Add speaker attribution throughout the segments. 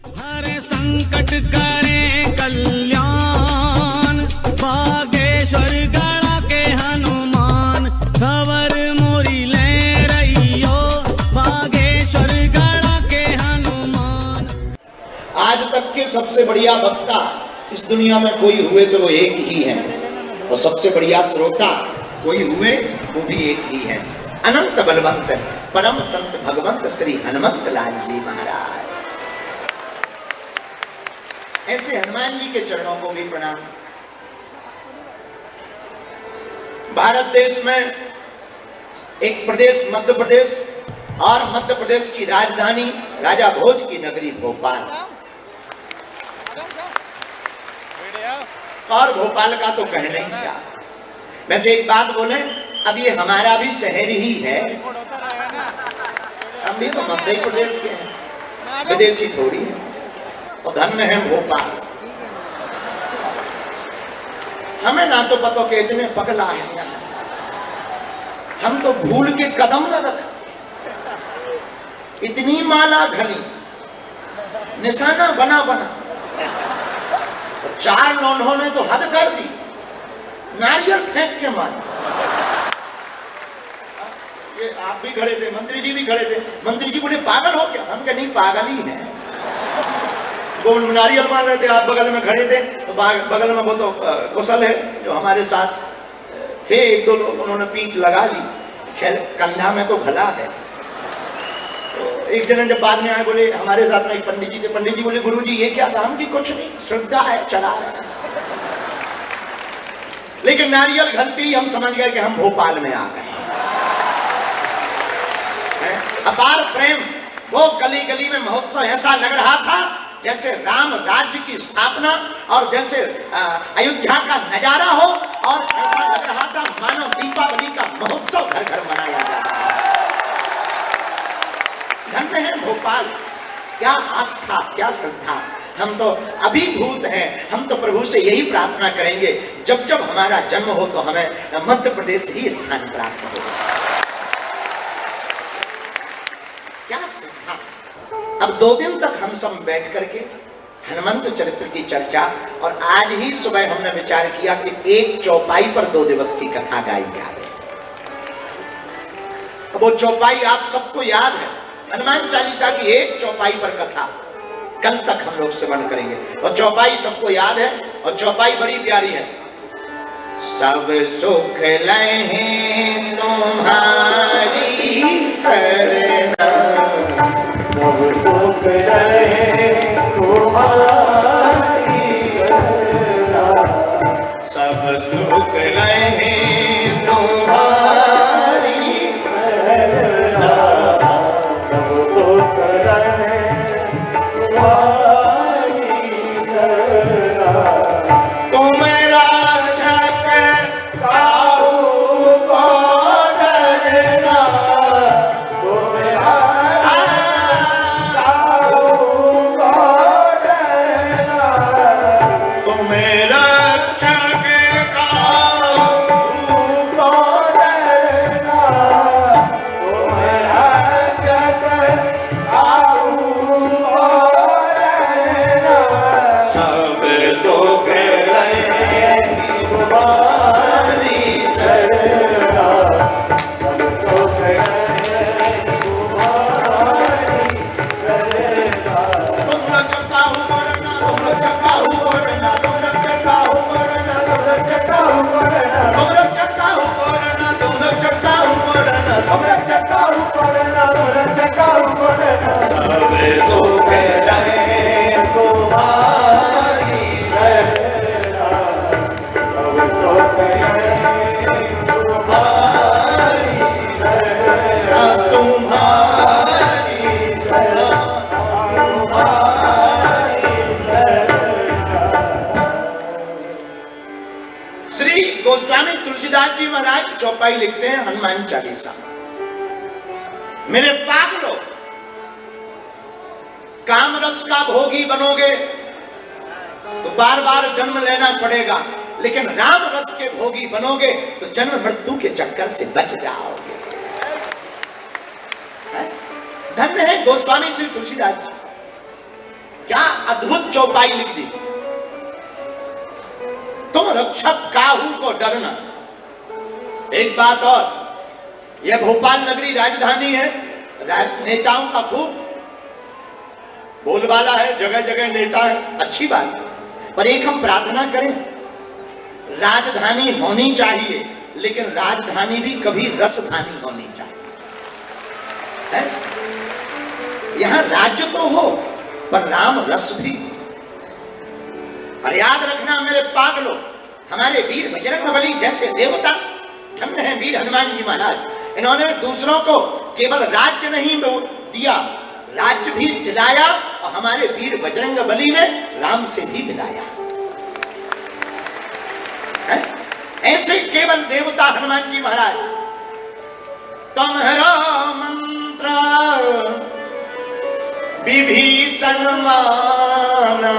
Speaker 1: हरे संकट करे कल्याण, बागेश्वर गढ़ा के हनुमान, खबर मोरी ले रहियो बागेश्वर गढ़ा के हनुमान।
Speaker 2: आज तक के सबसे बढ़िया वक्ता इस दुनिया में कोई हुए तो वो एक ही है, और सबसे बढ़िया श्रोता कोई हुए वो भी एक ही है, अनंत बलवंत परम संत भगवंत श्री हनुमंत लाल जी महाराज। ऐसे हनुमान जी के चरणों को भी प्रणाम। भारत देश में एक प्रदेश मध्य प्रदेश, और मध्य प्रदेश की राजधानी राजा भोज की नगरी भोपाल, और भोपाल का तो कहना ही क्या। वैसे एक बात बोले, अब ये हमारा भी शहर ही है, हम भी तो मध्य प्रदेश के हैं, विदेशी थोड़ी है, और धन्य है भोपाल। हमें ना तो पता कि इतने पगला है, हम तो भूल के कदम न रखते, इतनी माला घनी निशाना बना बना, और चार लोगों ने तो हद कर दी, नारियल फेंक के मारे। ये आप भी खड़े थे, मंत्री जी भी खड़े थे, मंत्री जी बोले पागल हो क्या? हम कहे नहीं, पागल ही है। वो नारियल मार रहे थे, आप बगल में खड़े थे, तो बगल में वो तो कुशल है जो हमारे साथ थे, एक दो लोग, उन्होंने पीठ लगा ली, खैर कंधा में तो भला है। तो एक जने जब बाद में आए, बोले हमारे साथ में एक पंडित जी थे, पंडित जी बोले गुरुजी ये क्या था? हम की कुछ नहीं, श्रद्धा है, चला है। लेकिन नारियल घलती हम समझ गए कि हम भोपाल में आ गए। अपार प्रेम, वो गली गली में महोत्सव ऐसा लग रहा था जैसे राम राज्य की स्थापना, और जैसे अयोध्या का नजारा हो, और ऐसा लग रहा था मानो दीपावली का महोत्सव घर घर मनाया जा रहा है। धन्य है भोपाल, क्या आस्था, क्या श्रद्धा। हम तो अभिभूत हैं, हम तो प्रभु से यही प्रार्थना करेंगे, जब जब हमारा जन्म हो तो हमें मध्य प्रदेश ही स्थान प्राप्त हो। क्या श्रद्धा। अब 2 दिन तक हम सब बैठ करके हनुमंत चरित्र की चर्चा, और आज ही सुबह हमने विचार किया कि एक चौपाई पर 2 दिवस की कथा गाई जाए। अब वो चौपाई आप सबको याद है, हनुमान चालीसा की एक चौपाई पर कथा कल तक हम लोग श्रवण करेंगे, और चौपाई सबको याद है, और चौपाई बड़ी प्यारी है। सब सुख लहे तुम्हारी शरणा, सब सुख लहे तुम्हारी शरणा, सब सुख लहे तुम्हारी शरणा, सब सुख लहे गोस्वामी तुलसीदास जी महाराज चौपाई लिखते हैं हनुमान चालीसा। मेरे पागलों, काम रस का भोगी बनोगे तो बार बार जन्म लेना पड़ेगा, लेकिन राम रस के भोगी बनोगे तो जन्म मृत्यु के चक्कर से बच जाओगे। धन्य है गोस्वामी श्री तुलसीदास जी, क्या अद्भुत चौपाई लिख दी, तुम रक्षक काहू को डरना। एक बात और, यह भोपाल नगरी राजधानी है, नेताओं का खूब बोलबाला है, जगह जगह नेता है, अच्छी बात है। पर एक हम प्रार्थना करें, राजधानी होनी चाहिए, लेकिन राजधानी भी कभी रसधानी होनी चाहिए है? यहां राज्य तो हो पर राम रस भी। और याद रखना मेरे पागलों, हमारे वीर बजरंगबली जैसे देवता, धन्य है वीर हनुमान जी महाराज। इन्होंने दूसरों को केवल राज्य नहीं दिया, राज्य भी दिलाया, और हमारे वीर बजरंगबली ने राम से भी मिलाया है? ऐसे केवल देवता हनुमान जी महाराज। तुम्हारा मंत्र विभीषण माना,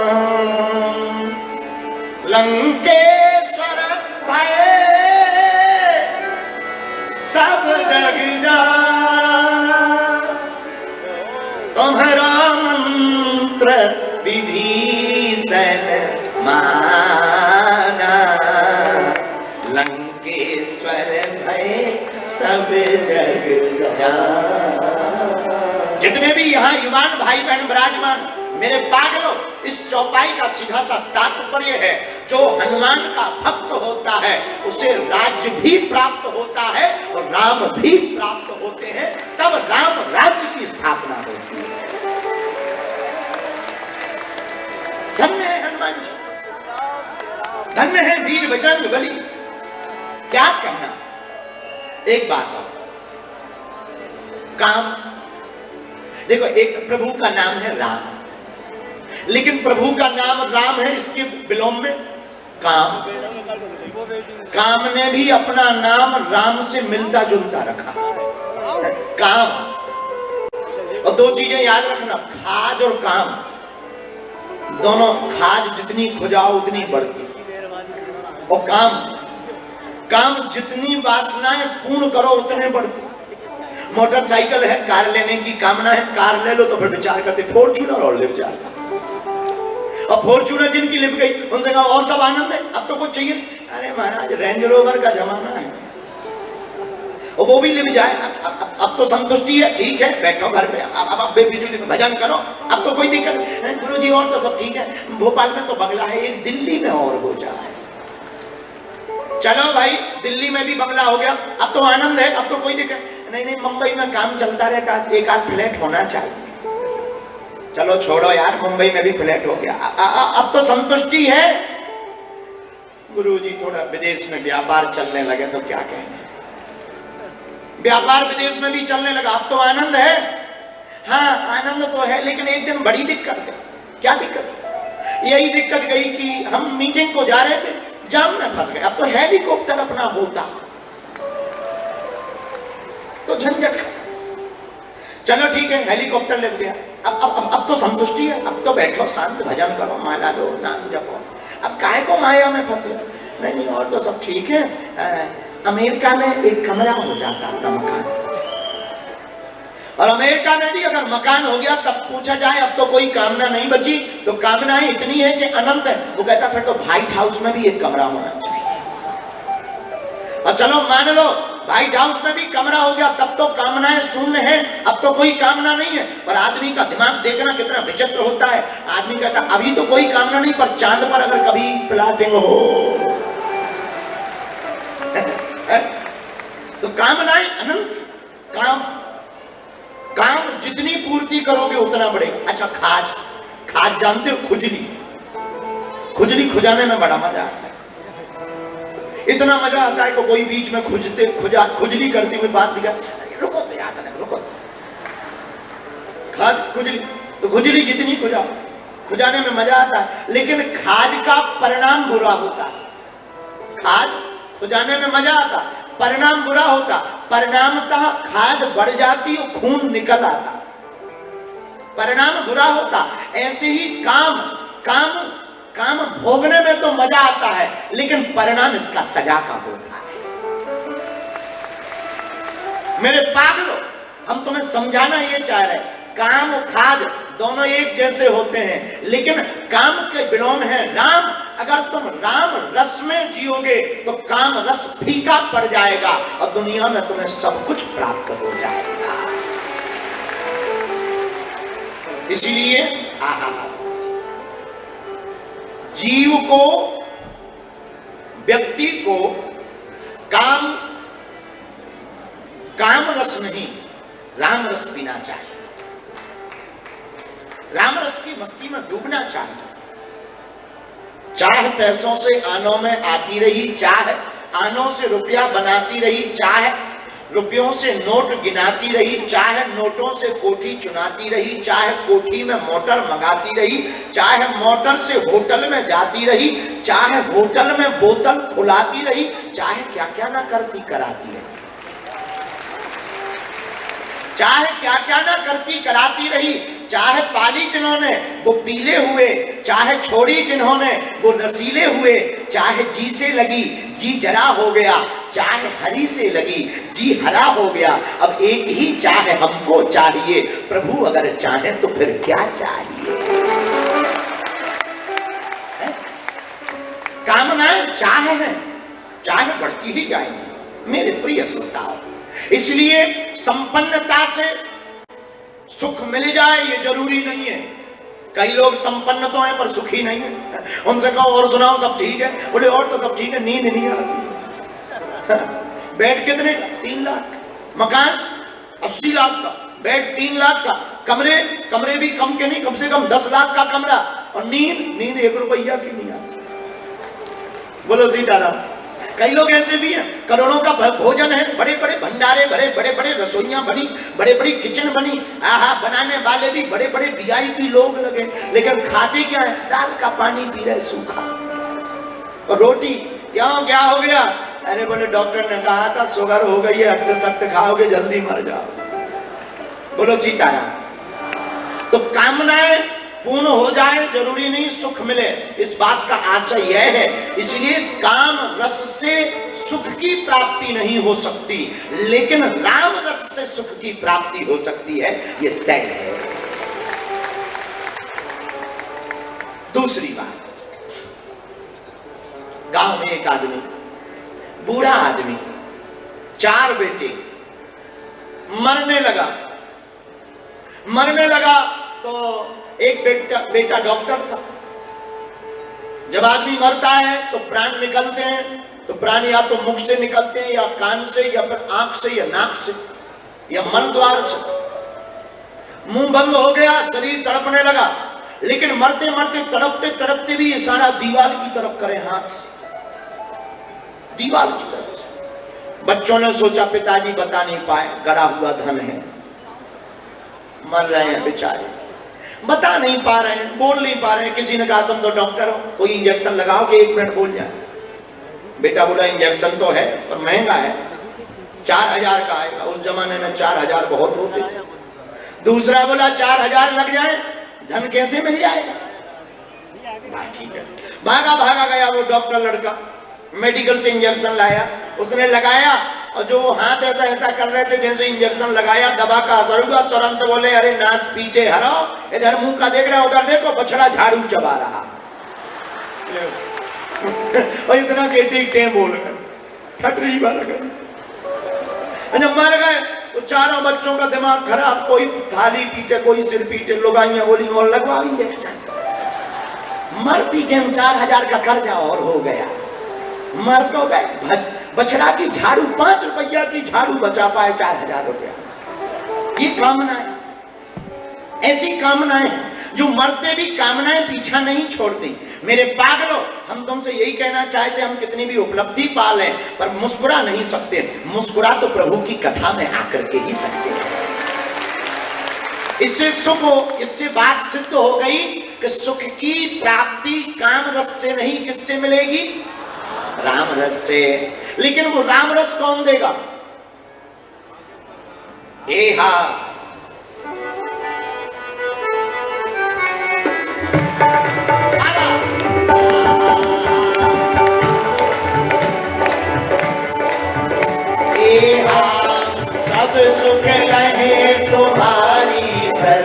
Speaker 2: लंकेश्वर भय सब जग जाना। तुम्हारा मंत्र विभीषण माना, लंकेश्वर भय सब जग जाना। जितने भी यहाँ युवान भाई बहन विराजमान, मेरे पागलों, इस चौपाई का सीधा सा तात्पर्य है, जो हनुमान का भक्त होता है उसे राज्य भी प्राप्त होता है और राम भी प्राप्त होते हैं, तब राम राज्य की स्थापना होती है। धन्य है हनुमान जी, धन्य है वीर बजरंगबली। क्या कहना। एक बात और, काम देखो, एक प्रभु का नाम है राम, लेकिन प्रभु का नाम राम है, इसके विलोम में काम। काम ने भी अपना नाम राम से मिलता जुलता रखा, काम। और दो चीजें याद रखना, खाज और काम, दोनों। खाज जितनी खुजाओ उतनी बढ़ती, और काम जितनी वासनाएं पूर्ण करो उतने बढ़ती। मोटरसाइकिल है, कार लेने की कामना है, कार ले लो तो फिर विचार करते फॉर्च्यूनर और लिव जाए, और फॉर्च्यूनर जिनकी लिप गई उनसे कहा और सब आनंद है, अब तो कुछ चाहिए। अरे महाराज, रेंज रोवर का जमाना है, और वो भी लिप जाए, अब तो संतुष्टि है, ठीक है, बैठो घर में, अब बेफिक्र भजन करो, अब तो कोई दिक्कत नहीं। गुरुजी और तो सब ठीक है, भोपाल में तो बंगला है, एक दिल्ली में और हो जाए। चलो भाई, दिल्ली में भी बंगला हो गया, अब तो आनंद है, अब तो कोई दिक्कत नहीं। मुंबई में काम चलता रहता, एक आध फ्लैट होना चाहिए। चलो छोड़ो यार, मुंबई में भी फ्लैट हो गया, अब तो संतुष्टि है। गुरुजी थोड़ा विदेश में व्यापार चलने लगे तो क्या कहने, व्यापार विदेश में भी चलने लगा, अब तो आनंद है। हाँ आनंद तो है, लेकिन एक दिन बड़ी दिक्कत है। क्या दिक्कत? यही दिक्कत गई कि हम मीटिंग को जा रहे थे, जाम में फंस गए। अब तो हेलीकॉप्टर अपना होता तो झंझट। चलो ठीक है, हेलीकॉप्टर ले गया, अब तो संतुष्टि है, अब तो बैठो शांत, भजन करो, माला लो, नाम जपो। अब काहे को माया में फंसे? नहीं और तो सब ठीक है। अमेरिका में एक कमरा हो जाता अपना मकान, और अमेरिका में भी अगर मकान हो गया तब पूछा जाए अब तो कोई कामना नहीं बची, तो कामनाएं इतनी है कि अनंत है। वो कहता फिर तो व्हाइट हाउस में भी एक कमरा होना चाहिए। और चलो मान लो व्हाइट हाउस में भी कमरा हो गया, तब तो कामनाएं शून्य हैं, अब तो कोई कामना नहीं है। पर आदमी का दिमाग देखना कितना विचित्र होता है। आदमी कहता अभी तो कोई कामना नहीं, पर चांद पर अगर कभी प्लॉटिंग हो तो कामनाएं अनंत। काम जितनी पूर्ति करोगे उतना बढ़ेगा। अच्छा, खाज जानते हो? खुजली खुजाने में बड़ा मजा आता है। इतना मजा आता है कि कोई बीच में खुजली करती हुई बात दिखा, रुको तो याद है, रुको। खुजली जितनी खुजाने में मजा आता है, लेकिन खाज का परिणाम बुरा होता है। खाज खुजाने में मजा आता, परिणाम बुरा होता। परिणामतः खाज बढ़ जाती और खून निकल आता, परिणाम बुरा होता। ऐसे ही काम भोगने में तो मजा आता है, लेकिन परिणाम इसका सजा का होता है। मेरे पागलों, हम तुम्हें समझाना ये चाह रहे, काम और खाद दोनों एक जैसे होते हैं, लेकिन काम के विलोम है राम। अगर तुम राम रस में जियोगे तो काम रस फीका पड़ जाएगा और दुनिया में तुम्हें सब कुछ प्राप्त हो जाएगा। इसीलिए जीव को, व्यक्ति को काम रस नहीं, राम रस पीना चाहिए। राम रस की मस्ती में डूबना चाहिए। चाह पैसों से आनों में आती रही, चाह आनों से रुपया बनाती रही, चाह रुपयों से नोट गिनाती रही, चाहे नोटों से कोठी चुनाती रही, चाहे कोठी में मोटर मंगाती रही, चाहे मोटर से होटल में जाती रही, चाहे होटल में बोतल खुलाती रही, चाहे क्या क्या ना करती कराती रही, चाहे क्या क्या ना करती कराती रही। चाहे पाली जिन्होंने वो पीले हुए, चाहे छोड़ी जिन्होंने वो रसीले हुए, चाहे जी से लगी जी जरा हो गया, चाहे हरी से लगी जी हरा हो गया। अब एक ही चाहे हमको चाहिए, प्रभु अगर चाहे तो फिर क्या चाहिए। कामनाएं चाहे हैं, चाहे बढ़ती ही जाएंगी मेरे प्रिय श्रोताओ। इसलिए संपन्नता से सुख मिल जाए ये जरूरी नहीं है। कई लोग संपन्न तो हैं पर सुखी नहीं है। उनसे कहो और सुनाओ सब ठीक है, बोले और तो सब ठीक है, नींद नहीं आती। बेड कितने का? 3 लाख। मकान 80 लाख का, बेड 3 लाख का, कमरे भी कम के नहीं, कम से कम 10 लाख का कमरा, और नींद 1 रुपया की नहीं आती। बोलो सीताराम। कई लोग ऐसे भी हैं, करोड़ों का भोजन है, बड़े बड़े भंडारे भरे, बड़े बड़े रसोइयां बनी, बड़े बड़ी किचन बनी, आहा बनाने वाले भी बड़े बड़े वीआईपी लोग लगे, लेकिन खाते क्या है? दाल का पानी पी रहे सूखा। और रोटी क्यों, क्या हो गया? अरे बोले डॉक्टर ने कहा था शुगर हो गई है, अट्ट सट्ट खाओगे जल्दी मर जाओ। बोलो सीताराम। तो कामनाएं पूर्ण हो जाए जरूरी नहीं सुख मिले, इस बात का आशय यह है। इसलिए काम रस से सुख की प्राप्ति नहीं हो सकती, लेकिन राम रस से सुख की प्राप्ति हो सकती है, ये तय है। दूसरी बात, गांव में एक आदमी, बूढ़ा आदमी, 4 बेटे, मरने लगा तो एक बेटा डॉक्टर था। जब आदमी मरता है तो प्राण निकलते हैं, तो प्राण या तो मुख से निकलते हैं, या कान से, या फिर आंख से, या नाक से, या मल द्वार से। मुंह बंद हो गया, शरीर तड़पने लगा, लेकिन मरते मरते तड़पते तड़पते भी इशारा दीवार की तरफ करें, हाथ से दीवार की तरफ से। बच्चों ने सोचा पिताजी बता नहीं पाए, गड़ा हुआ धन है, मर रहे हैं बेचारे, बता नहीं पा रहे हैं, बोल नहीं पा रहे हैं। किसी ने कहा तुम तो डॉक्टर हो, कोई इंजेक्शन लगाओ कि 1 मिनट बोल जाए। बेटा बोला इंजेक्शन तो है पर महंगा है, 4000 का आएगा। उस जमाने में 4000 बहुत होते थे। दूसरा बोला 4000 लग जाए, धन कैसे मिल जाएगा? ठीक है, भागा गया वो डॉक्टर लड़का, मेडिकल से इंजेक्शन लाया, उसने लगाया, और जो हाथ ऐसा कर रहे थे जैसे इंजेक्शन लगाया, दवा का असर हुआ, तुरंत बोले अरे नास पीछे हराओ, इधर मुंह का देख रहा है, उधर देखो बछड़ा झाड़ू चबा रहा। और इतना कहते ही टें बोल गए, ठटरी मार गए। जब मर गए तो चारों बच्चों का दिमाग खराब, कोई थाली पीटे, कोई सिर पीटे, लोग आइया बोली और लगवाओ इंजेक्शन। मरती टाइम 4000 का कर्जा और हो गया, मर तो गए। बछड़ा की झाड़ू, 5 रुपया की झाड़ू बचा पाए 4000 रुपया। ये कामनाएं, ऐसी कामनाएं जो मरते भी कामनाएं पीछा नहीं छोड़ती। मेरे पागलों, हम तुमसे यही कहना चाहते, हम कितनी भी उपलब्धि पा लें पर मुस्कुरा नहीं सकते। मुस्कुरा तो प्रभु की कथा में आकर के ही सकते हैं। इससे सुख हो, इससे बात सिद्ध हो गई कि सुख की प्राप्ति काम रस से नहीं, किससे मिलेगी? राम रस से। लेकिन वो राम रस कौन देगा? सब सुख रहे तुम्हारी सर,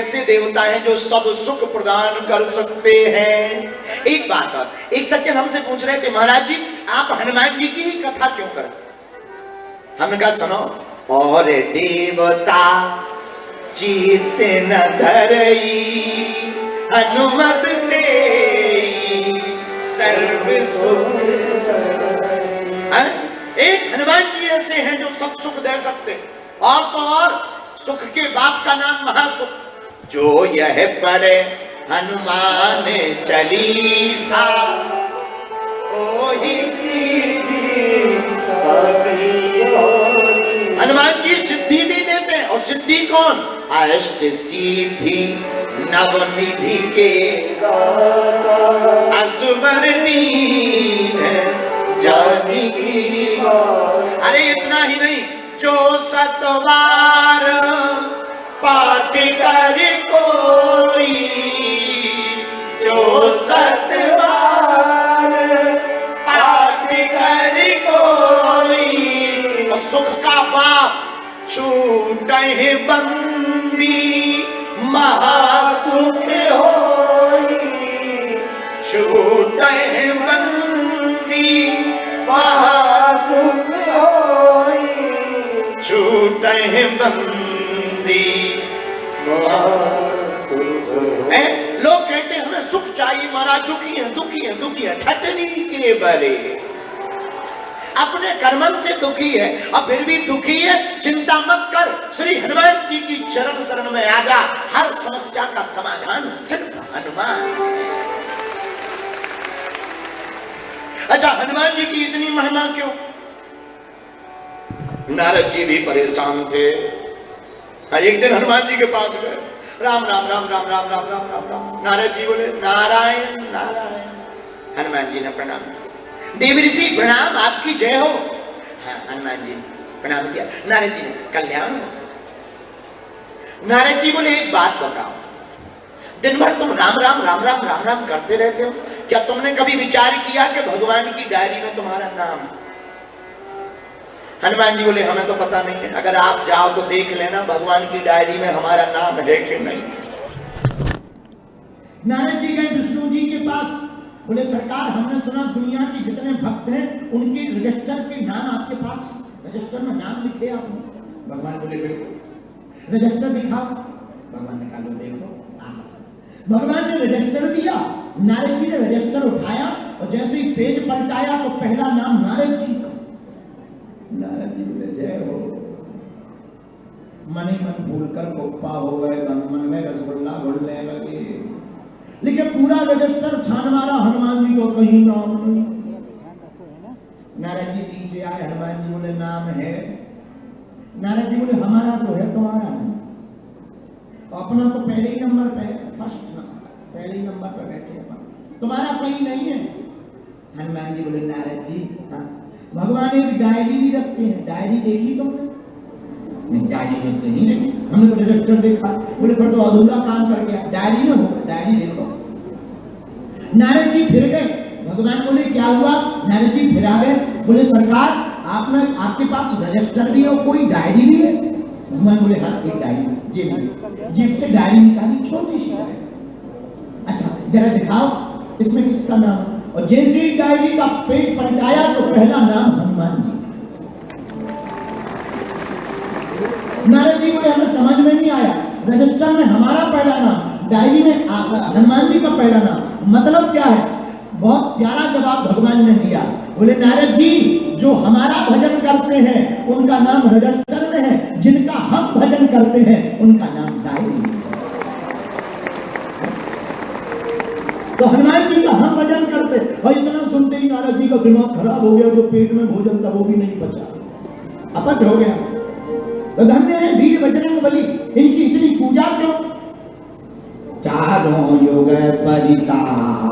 Speaker 2: ऐसे देवता हैं जो सब सुख प्रदान कर सकते हैं। एक बात और, एक सज्जन हमसे पूछ रहे थे, महाराज जी आप हनुमान जी की ही कथा क्यों कर? हमने कहा सुनो, और देवता चित्त न धरई हनुमत से सर्व सुख। एक हनुमान जी ऐसे हैं जो सब सुख दे सकते हैं, और तो और सुख के बाप का नाम महासुख। जो यह पढ़े हनुमान चालीसा ओही सीधी। हनुमान जी सिद्धि भी देते हैं, और सिद्धि कौन? अष्ट सिद्धि नवनिधि के असुर दीन जानी। अरे इतना ही नहीं, जो सतवार पाठ कर कोई, जो सतवार पाठ कर कोई, सुख का बाप छूटे बंदी महासुख होई। छूटे बंदी महासुख होई। छूटे बंदी महासुख होई। लोग कहते हैं हमें सुख चाहिए, महाराज दुखी है दुखी है दुखी है, ठटनी के बरे। अपने कर्मन से दुखी है और फिर भी दुखी है, चिंता मत कर, श्री हनुमान जी की चरण शरण में आ जा। हर समस्या का समाधान सिर्फ हनुमान। अच्छा, हनुमान जी की इतनी महिमा क्यों? नारद जी भी परेशान थे। एक दिन हनुमान जी के पास गए, राम राम राम राम राम राम राम राम राम। नारद जी बोले नारायण नारायण। हनुमान जी ने प्रणाम किया। देव ऋषि प्रणाम, आपकी जय हो। हाँ, हनुमान जी प्रणाम किया। नारद जी ने कल्याण हो। नारद जी बोले एक बात बताओ, दिन भर तुम राम राम राम राम राम राम करते रहते हो, क्या तुमने कभी विचार किया कि भगवान की डायरी में तुम्हारा नाम? हनुमान जी बोले हमें तो पता नहीं है, अगर आप जाओ तो देख लेना भगवान की डायरी में हमारा नाम है कि नहीं। नारद जी गए विष्णु जी के पास, बोले सरकार हमने सुना दुनिया के जितने भक्त हैं उनके रजिस्टर के नाम आपके पास, रजिस्टर में नाम लिखे आपने? भगवान बोले बिल्कुल। रजिस्टर दिखाओ। भगवान ने कहा लो देखो। भगवान ने रजिस्टर दिया, नारद जी ने रजिस्टर उठाया और जैसे ही पेज पलटाया तो पहला नाम नारद जी का। नारद जी बोले जय हो। मन ही मन भूल कर गोपा हो गए, मन में रसगुल्ला घुलने लगे। लेकिन पूरा रजिस्टर छान मारा, हनुमान जी को कहीं नाम नहीं। नारद जी पीछे आए, हनुमान जी बोले नाम है? नारद जी बोले हमारा तो है, तुम्हारा नहीं। तो अपना तो पहले ही नंबर पे, फर्स्ट पहले ही नंबर पे बैठे, तुम्हारा कहीं नहीं है। हनुमान जी बोले नारद जी हाँ, भगवान एक डायरी भी रखते हैं, डायरी देखी तुमने? नहीं, डायरी देखते नहीं देखी, हमने तो रजिस्टर देखा। बोले फिर तो अधूरा काम कर गया, डायरी में होगा, डायरी देखो। नारद जी फिर गए, भगवान बोले क्या हुआ? नारद जी फिर आ गए, बोले सरकार आपने आपके पास रजिस्टर भी है और कोई डायरी भी है? भगवान बोले हाँ एक डायरी, जेब से डायरी निकाली, छोटी सी डायरी। अच्छा जरा दिखाओ इसमें किसका नाम है? और जैसे ही डायरी का पेज पलटाया तो पहला नाम हनुमान जी। नारद जी बोले हमें समझ में नहीं आया, रजिस्टर में हमारा पहला नाम, डायरी में हनुमान जी का पहला नाम, मतलब क्या है? बहुत प्यारा जवाब भगवान ने दिया। बोले नारद जी जो हमारा भजन करते हैं उनका नाम रजिस्टर में है, जिनका हम भजन करते हैं उनका नाम डायरी में। तो हनुमान जी का हम भजन करते, और इतना सुनते ही नारद जी का दिमाग खराब हो गया, जो पेट में भोजन था वो भी नहीं पचा, अपच हो गया। तो धन्य है वीर बजरंगबली, इनकी इतनी पूजा क्यों? चारों युग परिताप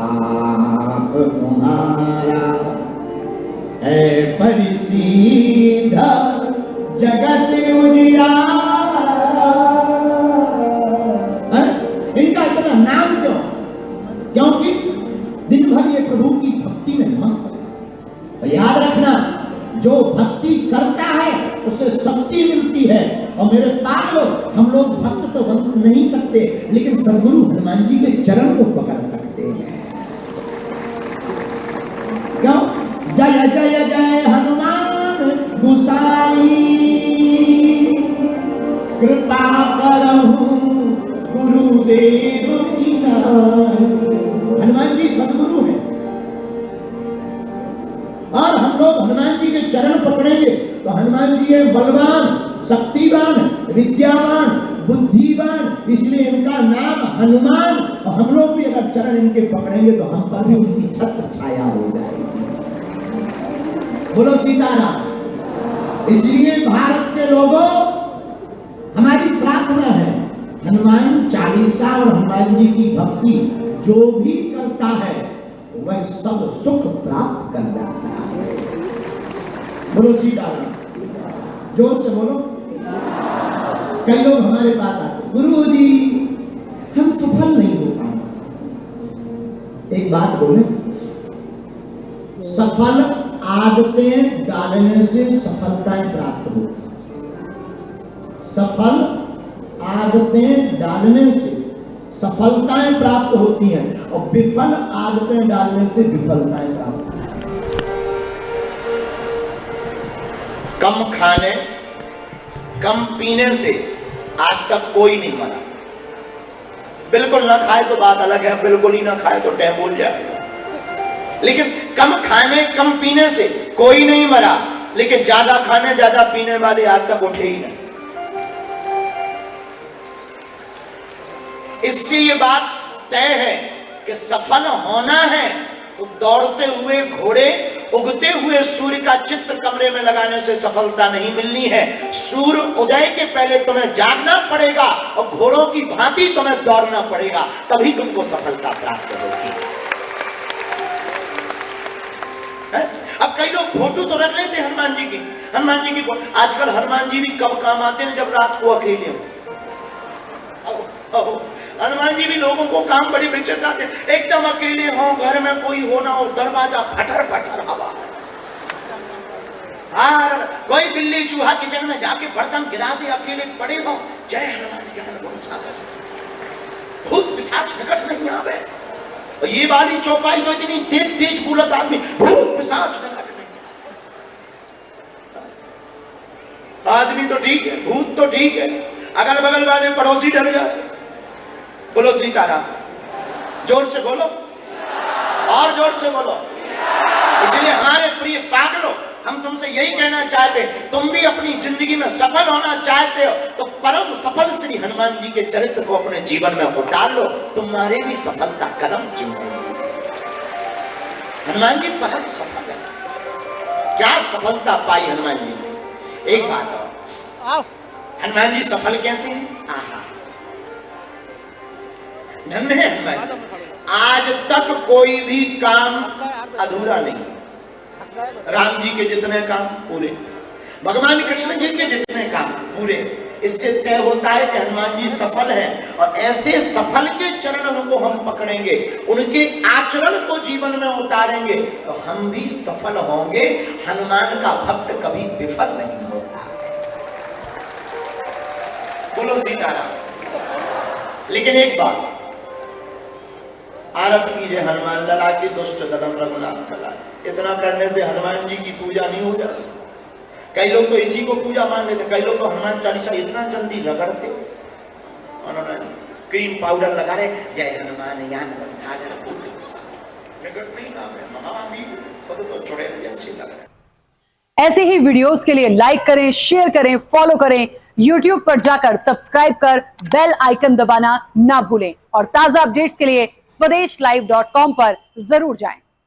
Speaker 2: तुम्हारा है परिसीध जगत उजियारा। इनका इतना नाम क्यों? क्योंकि दिन भर ये प्रभु की भक्ति में मस्त है। और याद रखना जो भक्ति करता है उससे शक्ति मिलती है। और मेरे पागलों, हम लोग भक्त तो बन नहीं सकते, लेकिन सदगुरु हनुमान जी के चरण को पकड़ सकते हैं। क्यों? जय जय जय हनुमान गोसाई, कृपा करहु गुरुदेव की नाई। हनुमान जी सदगुरु हैं, और हम लोग हनुमान जी के चरण पकड़ेंगे तो हनुमान जी है बलवान, शक्तिवान, विद्यावान, बुद्धिवान, इसलिए इनका नाम हनुमान। और हम लोग भी अगर चरण इनके पकड़ेंगे तो हम पर भी उनकी छत्र छाया हो जाएगी। बोलो सीताराम। इसलिए भारत के लोगों, हमारी प्रार्थना है, हनुमान चालीसा और हनुमान जी की भक्ति जो भी करता है वह सब सुख प्राप्त कर जाता है। बोलो सीताराम, जोर से बोलो। कई लोग हमारे पास आते, गुरुजी हम सफल नहीं हो पाए। एक बात बोले, सफल आदतें डालने से सफलताएं प्राप्त होती, सफल आदतें डालने से सफलताएं प्राप्त होती हैं, और विफल आदतें डालने से विफलताएं प्राप्त होती हैं। कम खाने कम पीने से आज तक कोई नहीं मरा। बिल्कुल ना खाए तो बात अलग है, बिल्कुल ही ना खाए तो टह बोल जाए। लेकिन कम खाने कम पीने से कोई नहीं मरा, लेकिन ज्यादा खाने ज्यादा पीने वाले आज तक उठे ही नहीं। इससे ये बात तय है कि सफल होना है तो दौड़ते हुए घोड़े, उगते हुए सूर्य का चित्र कमरे में लगाने से सफलता नहीं मिलनी है। सूर्य उदय के पहले तुम्हें जागना पड़ेगा और घोड़ों की भांति तुम्हें दौड़ना पड़ेगा, तभी तुमको सफलता प्राप्त होगी। अब कई लोग फोटो तो रख लेते हैं हनुमान जी की, हनुमान जी की। आजकल हनुमान जी भी कब काम आते हैं? जब रात को अकेले हो। हनुमान जी भी लोगों को काम बड़ी बेचैन आते हैं, एकदम अकेले हो, घर में कोई हो ना हो, दरवाजा फटर फटर हवा, कोई बिल्ली चूहा किचन में जाके बर्तन गिरा दे, अकेले पड़े हो, जय हनुमान ज्ञान गुण सागर, भूत पिशाच निकट नहीं आवे। और ये वाली चौपाई तो इतनी तेज तेज बोलत आदमी, भूत पिशाच निकट नहीं आवे। आदमी तो ठीक है, भूत तो ठीक है, अगल बगल वाले पड़ोसी डर जाते। बोलो सीताराम, जोर से बोलो, और जोर से बोलो। इसलिए हमारे प्रिय पागलों, हम तुमसे यही कहना चाहते हैं, तुम भी अपनी जिंदगी में सफल होना चाहते हो तो परम सफल श्री हनुमान जी के चरित्र को अपने जीवन में उतार लो, तुम्हारे भी सफलता कदम चूमेगी। हनुमान जी परम सफल है। क्या सफलता पाई हनुमान जी ने? एक बात और, हनुमान जी सफल कैसे हैं? धन्य है हनुमान। आज तक कोई भी काम अधूरा नहीं। राम जी के जितने काम पूरे, भगवान कृष्ण जी के जितने काम पूरे। इससे तय होता है कि हनुमान जी सफल हैं, और ऐसे सफल के चरणों को हम पकड़ेंगे, उनके आचरण को जीवन में उतारेंगे तो हम भी सफल होंगे। हनुमान का भक्त कभी विफल नहीं होता। बोलो सीताराम। लेकिन एक बात, आरत कीजिए हनुमान लला की दुष्ट धर्म रघुनाथ कला। इतना करने से हनुमान जी की पूजा नहीं हो जाती। कई लोग तो इसी को पूजा मान लेते, कई लोग तो हनुमान चालीसा इतना जल्दी रगड़ते, उन्होंने क्रीम पाउडर लगा रहे, जय हनुमान ज्ञान गुण सागर, निकट नहीं नाम है महावीर, खुद तो चुड़ैल जैसे लग रहे।
Speaker 3: ऐसे ही वीडियोस के लिए लाइक करें, शेयर करें, फॉलो करें, YouTube पर जाकर सब्सक्राइब कर बेल आइकन दबाना ना भूलें, और ताजा अपडेट्स के लिए स्वदेशलाइव.com पर जरूर जाएं।